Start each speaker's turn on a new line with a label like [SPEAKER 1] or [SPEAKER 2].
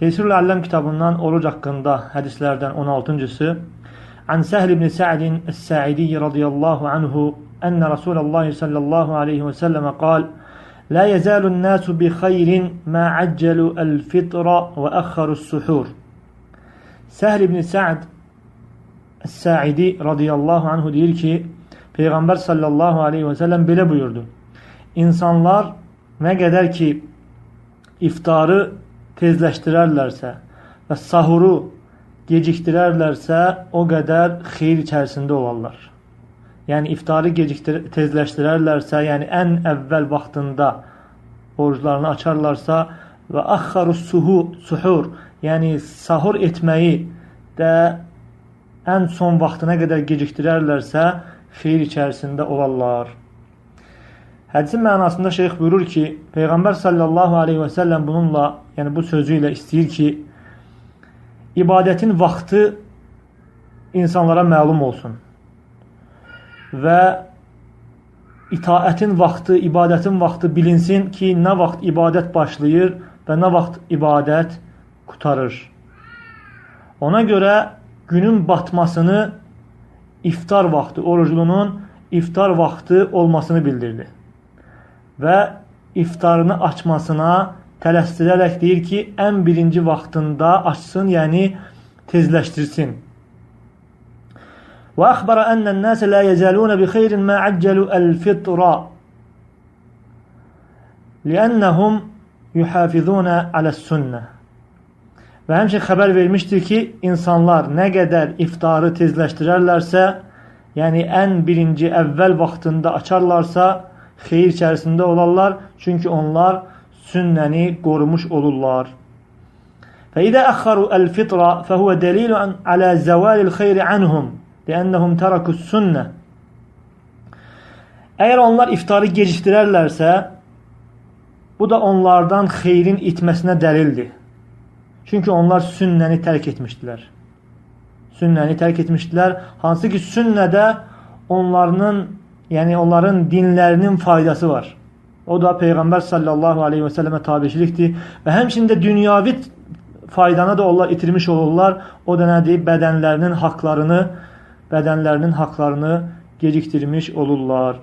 [SPEAKER 1] Tesirül Allem kitabından oruç hakkında hadislerden 16.'sı. An Sehl ibn Sa'd es-Sa'idi radıyallahu anhu enne Resulullah sallallahu aleyhi ve sellem kal: La yezalun nasu bi hayrin ma accelu el-fitra ve akharu's suhur. Sehl ibn Sa'd es-Sa'idi radıyallahu anhu diyor ki, Peygamber sallallahu aleyhi ve sellem böyle buyurdu: İnsanlar ne kadar ki iftarı tezleştirerlerse ve sahuru geciktirerlerse o kadar hayır içerisinde olarlar. Yani iftarı tezleştirerlerse, yani en evvel vaktinde oruçlarını açarlarsa ve akharus suhur, yani sahur etmeyi de en son vaktine kadar geciktirerlerse hayır içerisinde olarlar. Hadisin mənasında şeyh buyurur ki, Peygamber sallallahu aleyhi ve sellem bununla, yani bu sözüyle istəyir ki, ibadetin vaxtı insanlara məlum olsun və itaətin vaxtı, ibadətin vaxtı bilinsin ki, nə vaxt ibadət başlayır və nə vaxt ibadət qutarır. Ona görə günün batmasını iftar vaxtı, oruclunun iftar vaxtı olmasını bildirdi. Və iftarını açmasına tələsdirərək deyir ki, ən birinci vaxtında açsın, yəni tezləşdirsin. Və əxbərə ənən nəsə lə yezəlunə bi xeyrin mə əccəlu əl-fitra liənnəhum yuhafizunə aləs-sünnə. Və həmçin xəbər vermişdir ki, insanlar nə qədər iftarı tezləşdirərlərsə, yəni ən birinci əvvəl vaxtında açarlarsa, xeyir içərisində olarlar, çünki onlar sünnəni qorumuş olurlar. Və idə əxxaru əl-fitra fəhuvə dəlilun alə zəvalil xeyri anhum liənnəhum tərakus sünnə. Əgər onlar iftarı gecikdirərlərsə, bu da onlardan xeyrin itməsinə dəlildir. Çünki onlar sünnəni tərk etmişdilər. Sünnəni tərk etmişdilər, hansı ki sünnədə onların dinlərinin faydası var. O da Peyğəmbər sallallahu aleyhi və səlləmə tabiçilikdir və həmçində dünyavi faydanı da onlar itirmiş olurlar. O da nədir? Bədənlərinin haqlarını gecikdirmiş olurlar.